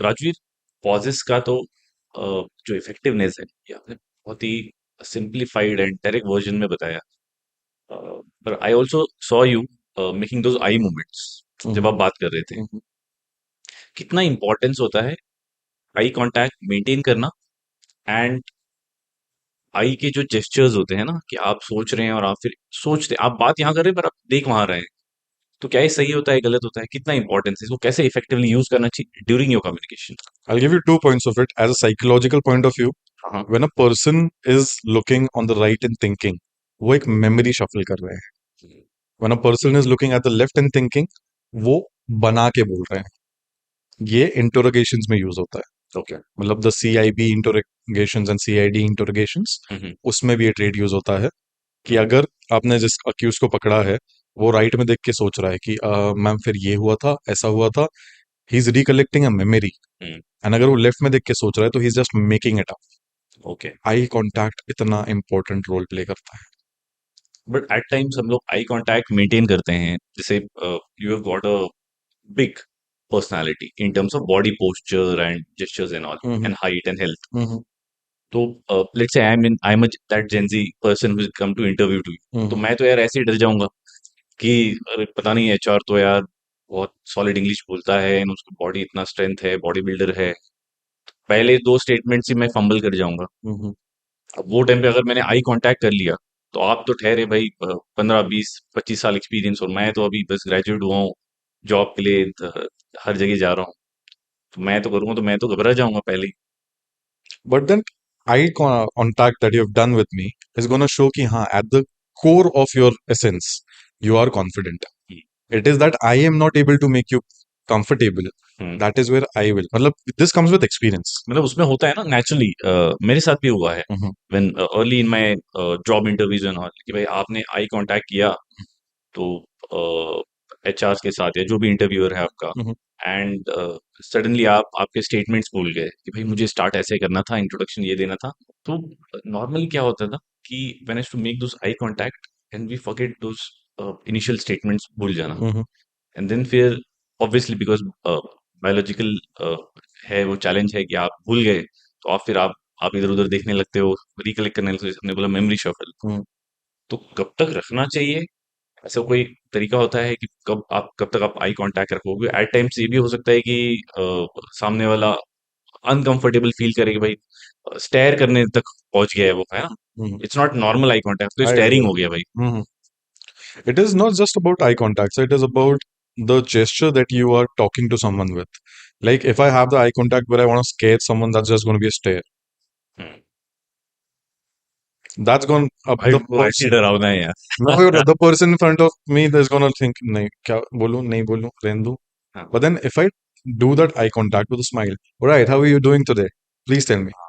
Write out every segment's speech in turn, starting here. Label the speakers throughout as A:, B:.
A: Rajveer, pauses का तो जो इफेक्टिवनेस है ये आपने बहुत ही सिंप्लीफाइड एंड डायरेक्ट वर्जन में बताया। पर I also saw you making those eye movements जब
B: हम्म
A: आप बात कर रहे थे।
B: हम्म
A: कितना इंपॉर्टेंस होता है आई कांटेक्ट मेंटेन करना एंड आई के जो जेस्चर्स होते हैं ना कि आप सोच रहे हैं और आप फिर सोचते आप बात यहाँ कर रहे हैं पर आप देख वहां रहे हैं। तो क्या ये सही होता है गलत होता है, कितना इंपॉर्टेंस है इसको कैसे इफेक्टिवली यूज करना चाहिए during your communication?
B: I'll give you 2 points of it. As a psychological point of view,
A: हाँ।
B: when a person is looking on the right and thinking, वो एक memory shuffle कर रहे हैं. When a person is looking at the left and thinking, वो बना के बोल रहे हैं. ये interrogations में use होता है.
A: ओके।
B: मतलब the CIB interrogations and CID interrogations,
A: हम्म।
B: उसमें भी ये ट्रेड यूज होता है कि
A: हम्म।
B: अगर आपने जिस अक्यूज को पकड़ा है वो राइट में देख के सोच रहा है कि मैम फिर ये हुआ था, ऐसा हुआ था, he is recollecting a memory.
A: Hmm.
B: And अगर वो लेफ्ट में देख के सोच रहा है तो he is just making it up.
A: Okay.
B: Eye contact इतना इंपॉर्टेंट रोल प्ले करता है.
A: बट एट टाइम्स हम लोग आई कांटेक्ट मेंटेन करते हैं, जैसे you have got a big personality in terms of body posture and gestures and all
B: hmm
A: and height and health.
B: Hmm
A: तो let's say I am that Gen Z person who come to interview to you. तो
B: hmm
A: मैं तो यार ऐसे ही डर जाऊंगा कि अरे पता नहीं एचआर तो यार बहुत सॉलिड इंग्लिश बोलता है and उसकी बॉडी इतना स्ट्रेंथ है, बॉडी बिल्डर है। पहले दो स्टेटमेंट से मैं फंबल कर जाऊंगा।
B: हम्म
A: अब वो टाइम पे अगर मैंने आई कांटेक्ट कर लिया तो आप तो ठहरे भाई 15 20 25 साल एक्सपीरियंस और मैं तो अभी बस ग्रेजुएट हुआ हूँ जॉब के लिए हर जगह जा रहा हूँ। तो मैं तो करूंगा तो मैं तो घबरा जाऊंगा पहले ही।
B: But then eye contact that you have done with me is gonna show कि हाँ at the core of your essence you are confident.
A: Hmm.
B: It is that I am not able to make you comfortable.
A: Hmm.
B: That is where I will. मतलब this comes with experience.
A: मतलब उसमें होता है ना naturally, मेरे साथ भी हुआ है
B: hmm
A: when early in my job interviews and all कि भाई आपने आई कांटेक्ट किया तो एचआर के साथ या जो भी इंटरव्यूअर है आपका,
B: हम्म
A: एंड सडनली आप आपके स्टेटमेंट्स भूल गए कि भाई मुझे स्टार्ट ऐसे करना था, इंट्रोडक्शन ये देना था। तो नॉर्मली क्या होता था कि when I to make those eye contact and we forget those initial statements भूल जाना।
B: हम्म
A: एंड देन फिर ऑब्वियसली बिकॉज बायोलॉजिकल है वो चैलेंज है कि आप भूल गए तो आप इधर उधर देखने लगते हो, रिकलेक्ट करने लगते हो, जैसे हमने बोला मेमोरी शफल।
B: हम्म
A: तो कब तक रखना चाहिए? ऐसा कोई तरीका होता है कि कब तक आप आई कांटेक्ट रखोगे? एट टाइम्स ये भी हो सकता है कि सामने वाला अनकंफर्टेबल फील करे कि भाई स्टेयर करने तक पहुंच गया है वो, है ना?
B: Hmm
A: it's not normal eye contact, तो
B: I
A: स्टेयरिंग
B: agree.
A: हो गया भाई।
B: हम्म It is not just about eye contact. So it is about the gesture that you are talking to someone with. Like if I have the eye contact where I want to scare someone, that's just going to be a stare.
A: Hmm.
B: That's going up
A: भाई
B: the
A: वो ऐसी
B: person.
A: डरावना है
B: Now
A: यार।
B: your other person in front of me is going to think, नहीं क्या बोलूं नहीं बोलूं रहने दूं.
A: हाँ।
B: But then if I do that eye contact with a smile, all right, how are you doing today? Please tell me.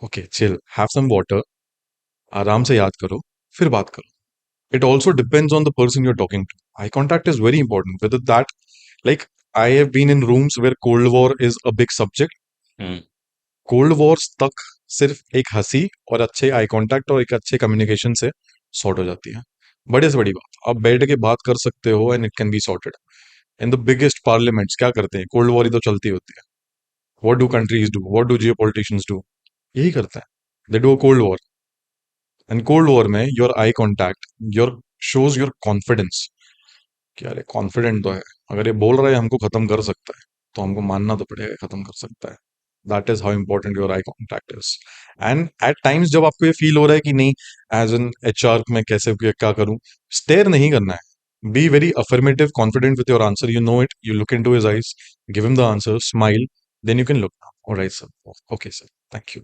B: Okay, chill. Have some water. आराम से याद करो. फिर बात करो. It also depends on the person you're talking to. Eye contact is very important. Whether that, like, I have been in rooms where Cold War is a big subject.
A: Hmm.
B: Cold Wars तक सिर्फ एक हंसी और अच्छे eye contact और एक अच्छे communication से सॉर्ट हो जाती है. बड़े से बड़ी बात आप बैठ के बात कर सकते हो and it can be sorted. In the biggest parliaments क्या करते हैं? कोल्ड वॉर ही तो चलती होती है. What do countries do? What do geo politicians do? यही करते हैं. They do a cold war. And cold war में your eye contact, your shows your confidence कि अरे कॉन्फिडेंट तो है. अगर ये बोल रहा है हमको खत्म कर सकता है तो हमको मानना तो पड़ेगा खत्म कर सकता है. That is how important your eye contact is. And at times जब आपको ये फील हो रहा है कि नहीं, एज एन एचआर मैं कैसे क्या करूं, स्टेयर नहीं करना है. Be very affirmative confident with your answer. You know it, you look in to his eyes, give him the answer, smile, then you can look. Alright sir, okay sir, thank you.